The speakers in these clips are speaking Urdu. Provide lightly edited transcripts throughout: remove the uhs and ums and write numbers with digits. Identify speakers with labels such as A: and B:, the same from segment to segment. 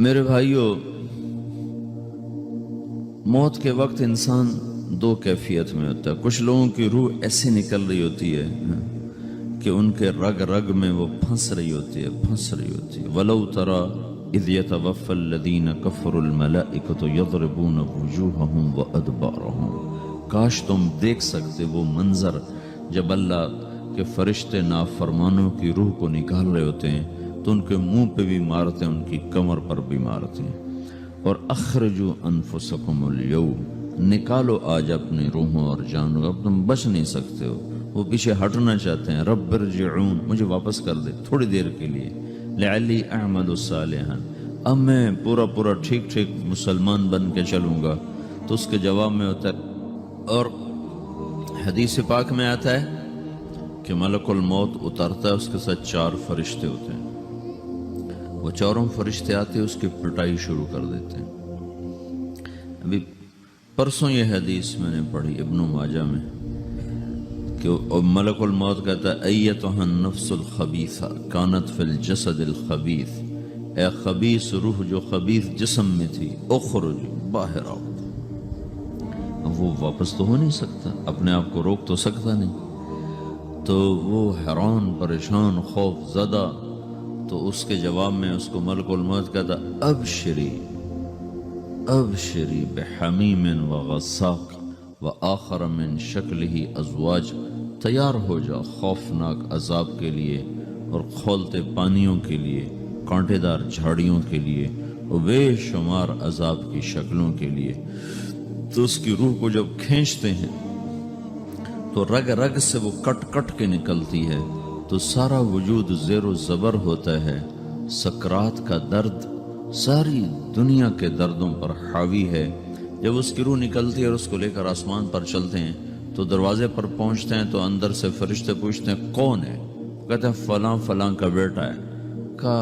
A: میرے بھائیوں، موت کے وقت انسان دو کیفیت میں ہوتا ہے۔ کچھ لوگوں کی روح ایسے نکل رہی ہوتی ہے کہ ان کے رگ رگ میں وہ پھنس رہی ہوتی ہے وَلَوْ تَرَى إِذْ يَتَوَفَّى الَّذِينَ كَفَرُوا الْمَلَائِكَةُ يَضْرِبُونَ وُجُوهَهُمْ وَأَدْبَارَهُمْ۔ کاش تم دیکھ سکتے وہ منظر جب اللہ کے فرشتے نافرمانوں کی روح کو نکال رہے ہوتے ہیں تو ان کے منہ پہ بھی مارتے ہیں، ان کی کمر پر بھی مارتے ہیں۔ اور اخرجوا انفسکم اليوم، نکالو آج اپنی روحوں اور جانوں، اب تم بچ نہیں سکتے ہو۔ وہ پیچھے ہٹنا چاہتے ہیں، رب ارجعون، مجھے واپس کر دے تھوڑی دیر کے لیے، لعلی اعمل صالحا، اب میں پورا ٹھیک مسلمان بن کے چلوں گا۔ تو اس کے جواب میں ہوتا ہے، اور حدیث پاک میں آتا ہے کہ ملک الموت اترتا ہے، اس کے ساتھ 4 فرشتے ہوتے ہیں۔ وہ 4 فرشتے آتے ہیں، اس کی پٹائی شروع کر دیتے ہیں۔ ابھی پرسوں یہ حدیث میں نے پڑھی ابن ماجہ میں کہ ملک الموت کہتا ہے ایتھا النفس الخبیثہ کانت فی الجسد الخبیث، اے خبیث روح جو خبیث جسم میں تھی، اخرج، باہر آؤ۔ اب وہ واپس تو ہو نہیں سکتا، اپنے آپ کو روک تو سکتا نہیں، تو وہ حیران پریشان خوف زدہ، تو اس کے جواب میں اس کو ملک الموت کہتا ابشری بحمیم وغساق وآخر من شکلہ ازواج، تیار ہو جا خوفناک عذاب کے لیے اور کھولتے پانیوں کے لیے، کانٹے دار جھاڑیوں کے لیے اور بے شمار عذاب کی شکلوں کے لیے۔ تو اس کی روح کو جب کھینچتے ہیں تو رگ رگ سے وہ کٹ کے نکلتی ہے، تو سارا وجود زیر و زبر ہوتا ہے، سکرات کا درد ساری دنیا کے دردوں پر حاوی ہے۔ جب اس کی روح نکلتی ہے اور اس کو لے کر آسمان پر چلتے ہیں تو دروازے پر پہنچتے ہیں تو اندر سے فرشتے پوچھتے ہیں کون ہے؟ کہتے ہیں فلاں کا بیٹا ہے۔ کا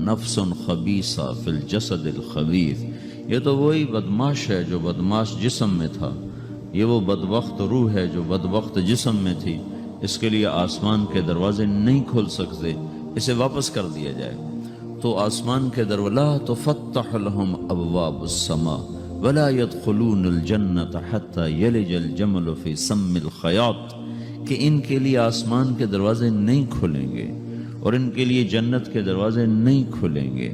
A: نفس خبیثہ فی الجسد الخبیث، یہ تو وہی بدماش ہے جو بدماش جسم میں تھا، یہ وہ بدبخت روح ہے جو بدبخت جسم میں تھی، اس کے لیے آسمان کے دروازے نہیں کھول سکتے، اسے واپس کر دیا جائے۔ تو آسمان کے دروازے لا تفتح لهم ابواب السماء ولا يدخلون الجنة حتى يلج الجمل في سم الخياط، کہ ان کے لیے آسمان کے دروازے نہیں کھلیں گے اور ان کے لیے جنت کے دروازے نہیں کھلیں گے،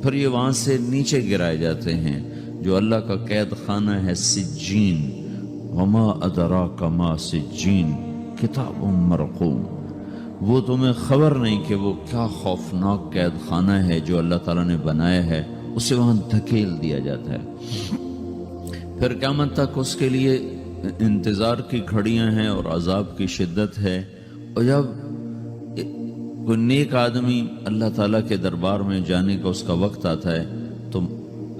A: پھر یہ وہاں سے نیچے گرائے جاتے ہیں جو اللہ کا قید خانہ ہے سجین۔ وما ادراک ما سجین کتاب مرقوم، وہ تمہیں خبر نہیں کہ وہ کیا خوفناک قید خانہ ہے جو اللہ تعالیٰ نے بنایا ہے، اسے وہاں دھکیل دیا جاتا ہے۔ پھر قیامت تک اس کے لیے انتظار کی گھڑیاں ہیں اور عذاب کی شدت ہے۔ اور جب کوئی نیک آدمی اللہ تعالیٰ کے دربار میں جانے کا اس کا وقت آتا ہے تو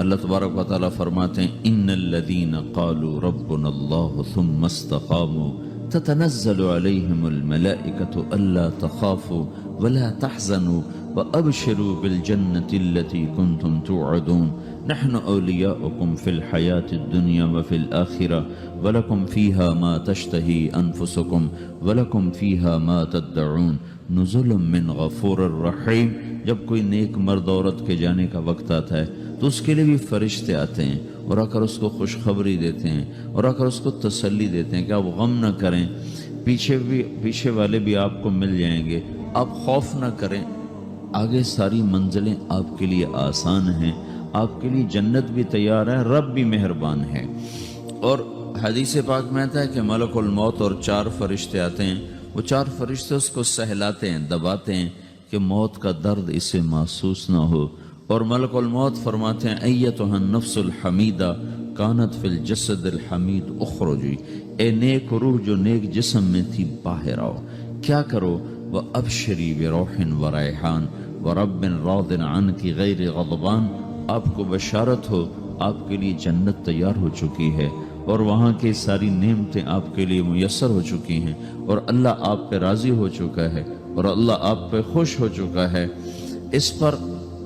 A: اللہ تبارک و تعالیٰ فرماتے ہیں ان الذین قالوا ربنا اللہ ثم استقاموا تتنزل علیہم الملائکۃ الا تخافوا ولا تحزنوا وابشروا بالجنۃ التي کنتم توعدون نحن اولیاؤکم فی الحیاۃ الدنیا وفی الآخرہ ولکم فیہا ما تشتہی انفسکم ولکم فیہا ما تدعون نزل من غفور الرحیم۔ جب کوئی نیک مرد عورت کے جانے کا وقت آتا ہے تو اس کے لیے بھی فرشتے آتے ہیں اور آ کر اس کو خوشخبری دیتے ہیں اور آ کر اس کو تسلی دیتے ہیں کہ آپ غم نہ کریں، پیچھے والے بھی آپ کو مل جائیں گے، آپ خوف نہ کریں، آگے ساری منزلیں آپ کے لیے آسان ہیں، آپ کے لیے جنت بھی تیار ہے، رب بھی مہربان ہے۔ اور حدیث پاک میں آتا ہے کہ ملک الموت اور 4 فرشتے آتے ہیں، وہ 4 فرشتے اس کو سہلاتے ہیں، دباتے ہیں کہ موت کا درد اسے محسوس نہ ہو۔ اور ملک الموت فرماتے ہیں ایتھا النفس الحمیدہ کانت فی الجسد الحمید اخرجی، اے نیک روح جو نیک جسم میں تھی باہر آؤ۔ کیا کرو؟ وابشری بروح وریحان ورب راض عنک غیر غضبان، آپ کو بشارت ہو آپ کے لیے جنت تیار ہو چکی ہے اور وہاں کی ساری نعمتیں آپ کے لیے میسر ہو چکی ہیں اور اللہ آپ پہ راضی ہو چکا ہے اور اللہ آپ پہ خوش ہو چکا ہے۔ اس پر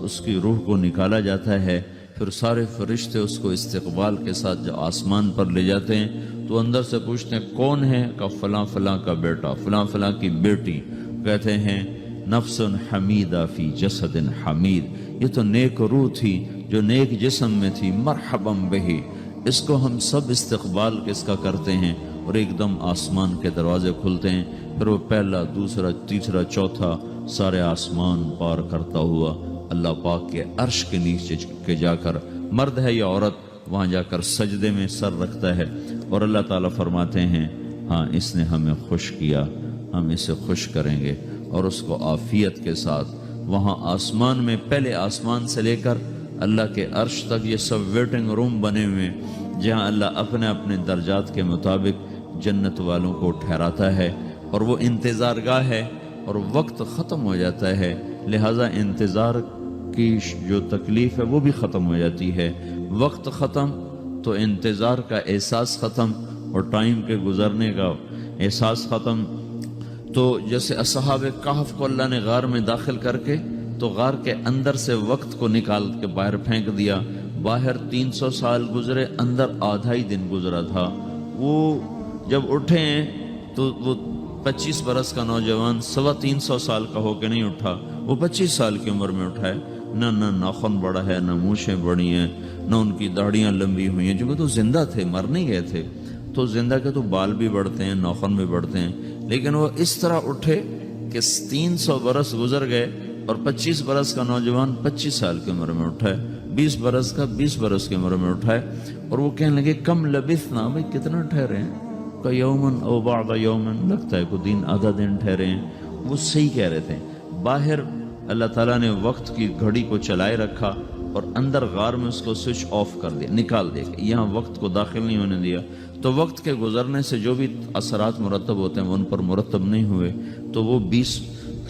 A: اس کی روح کو نکالا جاتا ہے، پھر سارے فرشتے اس کو استقبال کے ساتھ جو آسمان پر لے جاتے ہیں تو اندر سے پوچھتے ہیں کون ہے؟ کہ فلاں کا بیٹا، فلاں کی بیٹی۔ کہتے ہیں نفس حمیدہ فی جسد حمید، یہ تو نیک روح تھی جو نیک جسم میں تھی، مرحبم بہی، اس کو ہم سب استقبال کس کا کرتے ہیں، اور ایک دم آسمان کے دروازے کھلتے ہیں، پھر وہ پہلا، دوسرا، تیسرا، چوتھا سارے آسمان پار کرتا ہوا اللہ پاک کے عرش کے نیچے کے جا کر، مرد ہے یا عورت، وہاں جا کر سجدے میں سر رکھتا ہے، اور اللہ تعالیٰ فرماتے ہیں ہاں اس نے ہمیں خوش کیا، ہم اسے خوش کریں گے، اور اس کو عافیت کے ساتھ وہاں آسمان میں، پہلے آسمان سے لے کر اللہ کے عرش تک یہ سب ویٹنگ روم بنے ہوئے ہیں، جہاں اللہ اپنے اپنے درجات کے مطابق جنت والوں کو ٹھہراتا ہے، اور وہ انتظار گاہ ہے، اور وقت ختم ہو جاتا ہے، لہٰذا انتظار کی جو تکلیف ہے وہ بھی ختم ہو جاتی ہے۔ وقت ختم تو انتظار کا احساس ختم، اور ٹائم کے گزرنے کا احساس ختم۔ تو جیسے اصحاب کہف کو اللہ نے غار میں داخل کر کے تو غار کے اندر سے وقت کو نکال کے باہر پھینک دیا، باہر 300 سال گزرے، اندر آدھا ہی دن گزرا تھا۔ وہ جب اٹھے ہیں تو وہ 25 برس کا نوجوان 325 سال کا ہو کے نہیں اٹھا، وہ 25 سال کی عمر میں اٹھا ہے، نہ ناخن بڑا ہے، نہ مونچھیں بڑی ہیں، نہ ان کی داڑیاں لمبی ہوئی ہیں، جو تو زندہ تھے، مر نہیں گئے تھے، تو زندہ کے تو بال بھی بڑھتے ہیں، ناخن بھی بڑھتے ہیں، لیکن وہ اس طرح اٹھے کہ 300 برس گزر گئے، اور 25 برس کا نوجوان 25 سال کی عمر میں اٹھا ہے، 20 برس کا 20 برس کی عمر میں اٹھا ہے، اور وہ کہنے لگے کم لبثنا، بھائی کتنا ٹھہرے ہیں، کہ یومن او بعد یومن، لگتا ہے کوئی دن، آدھا دن ٹھہرے ہیں۔ وہ صحیح کہہ رہے تھے۔ باہر اللہ تعالیٰ نے وقت کی گھڑی کو چلائے رکھا، اور اندر غار میں اس کو سوئچ آف کر دیا، نکال دیا، یہاں وقت کو داخل نہیں ہونے دیا، تو وقت کے گزرنے سے جو بھی اثرات مرتب ہوتے ہیں وہ ان پر مرتب نہیں ہوئے، تو وہ 20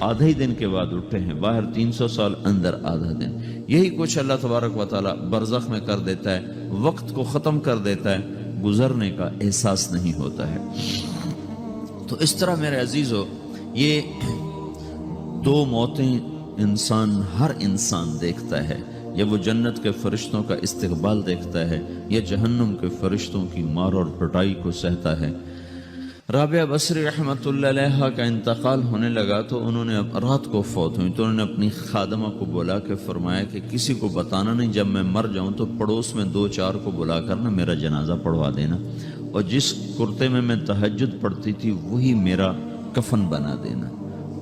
A: آدھے ہی دن کے بعد اٹھے ہیں، باہر 300 سال، اندر آدھا دن۔ یہی کچھ اللہ تبارک و تعالیٰ برزخ میں کر دیتا ہے، وقت کو ختم کر دیتا ہے، گزرنے کا احساس نہیں ہوتا ہے۔ تو اس طرح میرے عزیزو، یہ دو موتیں ہر انسان دیکھتا ہے، یا وہ جنت کے فرشتوں کا استقبال دیکھتا ہے، یا جہنم کے فرشتوں کی مار اور پٹائی کو سہتا ہے۔ رابعہ بصری رحمۃ اللہ علیہ کا انتقال ہونے لگا تو انہوں نے رات کو فوت ہوئی، تو انہوں نے اپنی خادمہ کو بلا کے فرمایا کہ کسی کو بتانا نہیں، جب میں مر جاؤں تو پڑوس میں 2-4 کو بلا کر نا میرا جنازہ پڑھوا دینا، اور جس کرتے میں تہجد پڑھتی تھی وہی میرا کفن بنا دینا،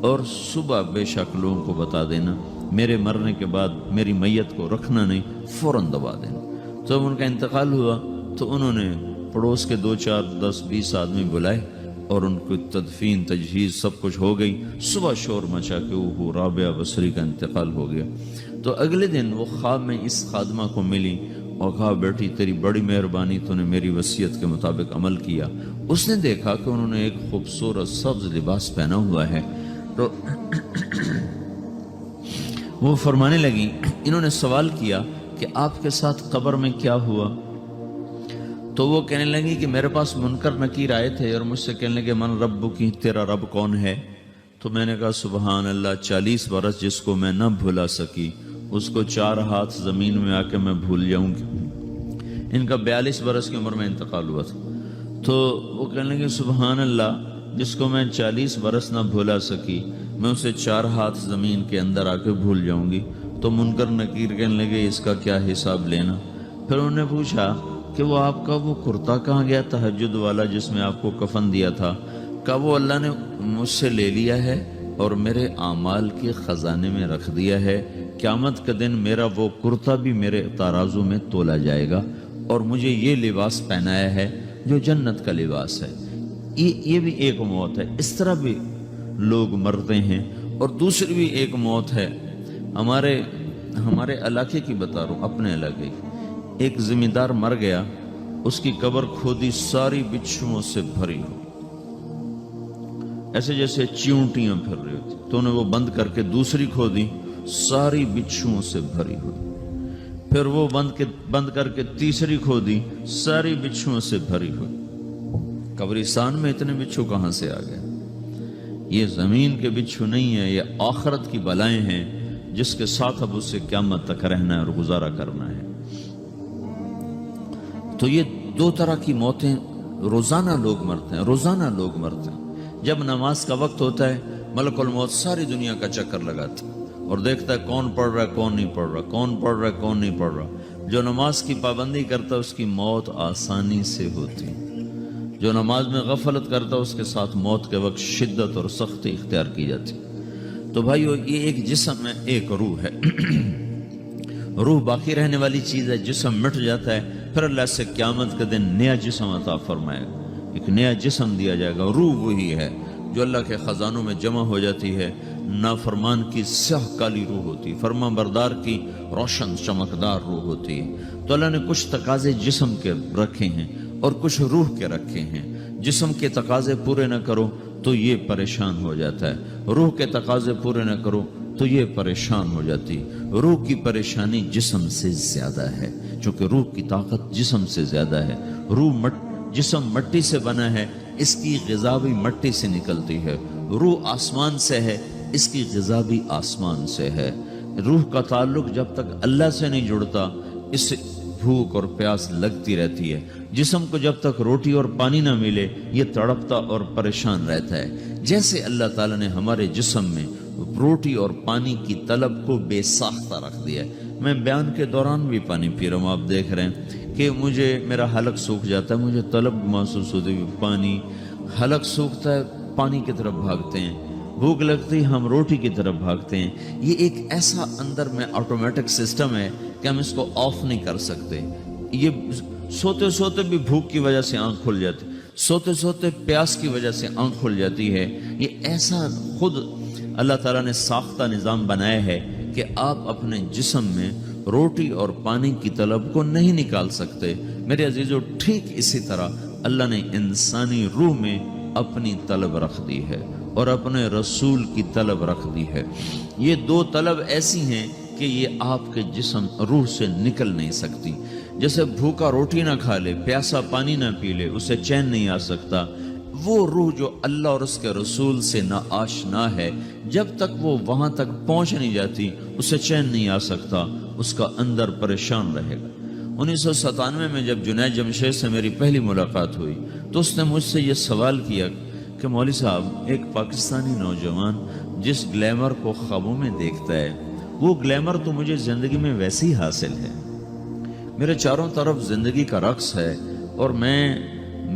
A: اور صبح بے شک لوگوں کو بتا دینا، میرے مرنے کے بعد میری میت کو رکھنا نہیں، فوراً دبا دینا۔ تو جب ان کا انتقال ہوا تو انہوں نے پڑوس کے 2-4-10-20 آدمی بلائے، اور ان کو تدفین، تجہیز سب کچھ ہو گئی۔ صبح شور مچا کہ وہ رابعہ بصری کا انتقال ہو گیا۔ تو اگلے دن وہ خواب میں اس خادمہ کو ملی اور کہا بیٹی تیری بڑی مہربانی، تو نے میری وصیت کے مطابق عمل کیا۔ اس نے دیکھا کہ انہوں نے ایک خوبصورت سبز لباس پہنا ہوا ہے، تو وہ فرمانے لگی، انہوں نے سوال کیا کہ آپ کے ساتھ قبر میں کیا ہوا؟ تو وہ کہنے لگی کہ میرے پاس منکر نکیر آئے تھے اور مجھ سے کہنے لگے من رب کی، تیرا رب کون ہے؟ تو میں نے کہا سبحان اللہ، 40 برس جس کو میں نہ بھلا سکی اس کو 4 ہاتھ زمین میں آ کے میں بھول جاؤں گی۔ ان کا 42 برس کی عمر میں انتقال ہوا تھا۔ تو وہ کہنے لگے سبحان اللہ، جس کو میں 40 برس نہ بھلا سکی میں اسے 4 ہاتھ زمین کے اندر آ کے بھول جاؤں گی۔ تو منکر نکیر کہنے لگے اس کا کیا حساب لینا؟ پھر انہوں نے پوچھا کہ وہ آپ کا وہ کرتا کہاں گیا تہجد والا جس میں آپ کو کفن دیا تھا؟ کہا وہ اللہ نے مجھ سے لے لیا ہے اور میرے اعمال کے خزانے میں رکھ دیا ہے، قیامت کے دن میرا وہ کرتا بھی میرے ترازو میں تولا جائے گا، اور مجھے یہ لباس پہنایا ہے جو جنت کا لباس ہے۔ یہ بھی ایک موت ہے، اس طرح بھی لوگ مرتے ہیں۔ اور دوسری بھی ایک موت ہے، ہمارے علاقے کی بتا رہا ہوں، اپنے علاقے کی۔ ایک ذمہ دار مر گیا، اس کی قبر کھودی، ساری بچھوؤں سے بھری ہوئی، ایسے جیسے چیونٹیاں پھر رہی ہوتی، تو انہیں وہ بند کر کے دوسری کھودی، ساری بچھوؤں سے بھری ہوئی، پھر وہ بند کر کے تیسری کھودی، ساری بچھوؤں سے بھری ہوئی۔ قبرستان میں اتنے بچھو کہاں سے آ گئے؟ یہ زمین کے بچھو نہیں ہیں، یہ آخرت کی بلائیں ہیں جس کے ساتھ اب اسے قیامت تک رہنا ہے اور گزارا کرنا ہے۔ تو یہ 2 طرح کی موتیں روزانہ لوگ مرتے ہیں، روزانہ لوگ مرتے ہیں۔ جب نماز کا وقت ہوتا ہے ملک الموت ساری دنیا کا چکر لگاتا ہے، اور دیکھتا ہے کون پڑھ رہا ہے کون نہیں پڑھ رہا، کون پڑھ رہا ہے کون نہیں پڑھ رہا۔ جو نماز کی پابندی کرتا ہے اس کی موت آسانی سے ہوتی، جو نماز میں غفلت کرتا ہے اس کے ساتھ موت کے وقت شدت اور سختی اختیار کی جاتی۔ تو بھائیو، یہ ایک جسم ہے، ایک روح ہے۔ روح باقی رہنے والی چیز ہے، جسم مٹ جاتا ہے، پھر اللہ سے قیامت کے دن نیا جسم عطا فرمائے گا، ایک نیا جسم دیا جائے گا۔ روح وہی ہے جو اللہ کے خزانوں میں جمع ہو جاتی ہے۔ نافرمان کی سیاہ کالی روح ہوتی ہے، فرما بردار کی روشن چمکدار روح ہوتی ہے۔ تو اللہ نے کچھ تقاضے جسم کے رکھے ہیں اور کچھ روح کے رکھے ہیں۔ جسم کے تقاضے پورے نہ کرو تو یہ پریشان ہو جاتا ہے، روح کے تقاضے پورے نہ کرو تو یہ پریشان ہو جاتی۔ روح کی پریشانی جسم سے زیادہ ہے، چونکہ روح کی طاقت جسم سے زیادہ ہے۔ جسم مٹی سے بنا ہے، اس کی غذا بھی مٹی سے نکلتی ہے۔ روح آسمان سے ہے، اس کی غذا بھی آسمان سے ہے۔ روح کا تعلق جب تک اللہ سے نہیں جڑتا، اس سے بھوک اور پیاس لگتی رہتی ہے۔ جسم کو جب تک روٹی اور پانی نہ ملے یہ تڑپتا اور پریشان رہتا ہے۔ جیسے اللہ تعالیٰ نے ہمارے جسم میں روٹی اور پانی کی طلب کو بے ساختہ رکھ دیا ہے۔ میں بیان کے دوران بھی پانی پی رہا ہوں، آپ دیکھ رہے ہیں کہ میرا حلق سوکھ جاتا ہے، مجھے طلب محسوس ہوتی ہے، پانی حلق سوکھتا ہے، پانی کی طرف بھاگتے ہیں، بھوک لگتی ہم روٹی کی طرف بھاگتے ہیں۔ یہ ایک ایسا اندر میں آٹومیٹک سسٹم ہے کہ ہم اس کو آف نہیں کر سکتے۔ یہ سوتے سوتے بھی بھوک کی وجہ سے آنکھ کھل جاتی، سوتے سوتے پیاس کی وجہ سے آنکھ کھل جاتی ہے۔ یہ ایسا خود اللہ تعالیٰ نے ساختہ نظام بنایا ہے کہ آپ اپنے جسم میں روٹی اور پانی کی طلب کو نہیں نکال سکتے۔ میرے عزیزو، ٹھیک اسی طرح اللہ نے انسانی روح میں اپنی طلب رکھ دی ہے اور اپنے رسول کی طلب رکھ دی ہے۔ یہ دو طلب ایسی ہیں کہ یہ آپ کے جسم روح سے نکل نہیں سکتی۔ جیسے بھوکا روٹی نہ کھا لے، پیاسا پانی نہ پی لے، اسے چین نہیں آ سکتا۔ وہ روح جو اللہ اور اس کے رسول سے نا آشنا ہے، جب تک وہ وہاں تک پہنچ نہیں جاتی اسے چین نہیں آ سکتا، اس کا اندر پریشان رہے گا۔ 1997 میں جب جنید جمشید سے میری پہلی ملاقات ہوئی تو اس نے مجھ سے یہ سوال کیا کہ مولوی صاحب، ایک پاکستانی نوجوان جس گلیمر کو خوابوں میں دیکھتا ہے، وہ گلیمر تو مجھے زندگی میں ویسے ہی حاصل ہے، میرے چاروں طرف زندگی کا رقص ہے اور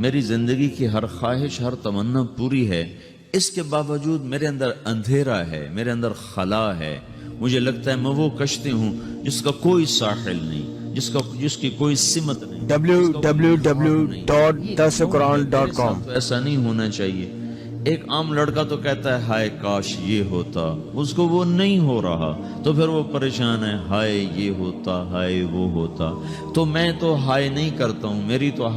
A: میری زندگی کی ہر خواہش، ہر تمنا پوری ہے، اس کے باوجود میرے اندر اندھیرا ہے، میرے اندر خلا ہے۔ مجھے لگتا ہے میں وہ کشتی ہوں جس کا کوئی ساحل نہیں، جس کی کوئی سمت نہیں۔
B: www.darsuquran.com
A: ایسا نہیں ہونا چاہیے۔ ایک عام لڑکا تو کہتا ہے ہائے کاش یہ ہوتا، اس کو وہ نہیں ہو رہا تو پھر وہ پریشان ہے، ہائے یہ ہوتا، ہائے وہ ہوتا۔ تو میں تو ہائے نہیں کرتا ہوں، میری تو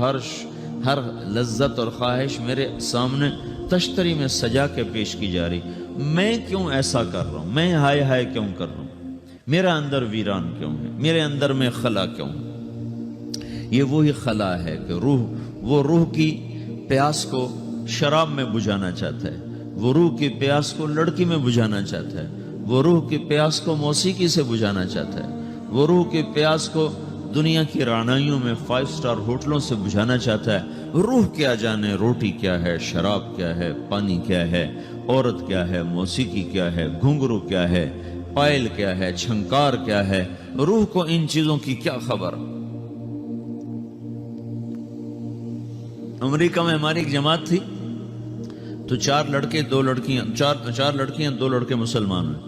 A: ہر لذت اور خواہش میرے سامنے تشتری میں سجا کے پیش کی جا رہی۔ میں کیوں ایسا کر رہا ہوں؟ میں ہائے ہائے کیوں کر رہا ہوں؟ میرا اندر ویران کیوں ہے؟ میرے اندر میں خلا کیوں ہے؟ یہ وہی خلا ہے کہ وہ روح کی پیاس کو شراب میں بجھانا چاہتا ہے، وہ روح کی پیاس کو لڑکی میں بجھانا چاہتا ہے، وہ روح کی پیاس کو موسیقی سے بجھانا چاہتا ہے، وہ روح کی پیاس کو دنیا کی رعنائیوں میں 5 اسٹار ہوٹلوں سے بجھانا چاہتا ہے۔ روح کیا جانے روٹی کیا ہے، شراب کیا ہے، پانی کیا ہے، عورت کیا ہے، موسیقی کیا ہے، گھنگرو کیا ہے، پائل کیا ہے، چھنکار کیا ہے، روح کو ان چیزوں کی کیا خبر۔ امریکہ میں ہماری ایک جماعت تھی تو 4 لڑکے 2 لڑکیاں، 4 لڑکیاں 2 لڑکے مسلمان ہیں۔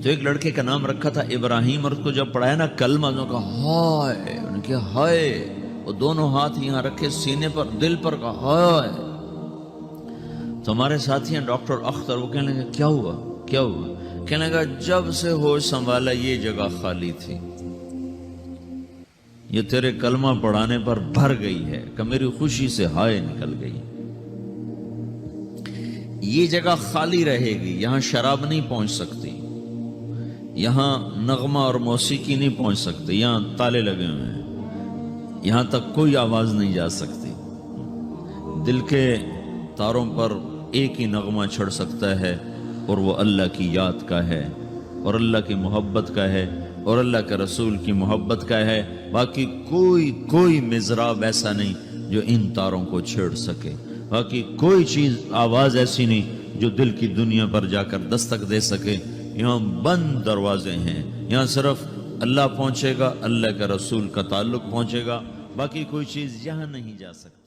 A: تو ایک لڑکے کا نام رکھا تھا ابراہیم، اور اس کو جب پڑھایا نا کلمہ، انہوں نے کہا ہائے، انہوں نے کہا ہائے، وہ دونوں ہاتھ یہاں رکھے سینے پر، دل پر، کہا ہائے۔ تو ہمارے ساتھی ہیں ڈاکٹر اختر، وہ کہنے لگے کیا ہوا کیا ہوا؟ کہنے لگا جب سے ہوش سنبھالا یہ جگہ خالی تھی، یہ تیرے کلمہ پڑھانے پر بھر گئی ہے کہ میری خوشی سے ہائے نکل گئی۔ یہ جگہ خالی رہے گی، یہاں شراب نہیں پہنچ سکتی، یہاں نغمہ اور موسیقی نہیں پہنچ سکتی، یہاں تالے لگے ہوئے ہیں، یہاں تک کوئی آواز نہیں جا سکتی۔ دل کے تاروں پر ایک ہی نغمہ چڑھ سکتا ہے اور وہ اللہ کی یاد کا ہے اور اللہ کی محبت کا ہے اور اللہ کے رسول کی محبت کا ہے۔ باقی کوئی مضراب ایسا نہیں جو ان تاروں کو چھیڑ سکے، باقی کوئی چیز آواز ایسی نہیں جو دل کی دنیا پر جا کر دستک دے سکے یہاں بند دروازے ہیں، یہاں صرف اللہ پہنچے گا، اللہ کے رسول کا تعلق پہنچے گا، باقی کوئی چیز یہاں نہیں جا سکتی۔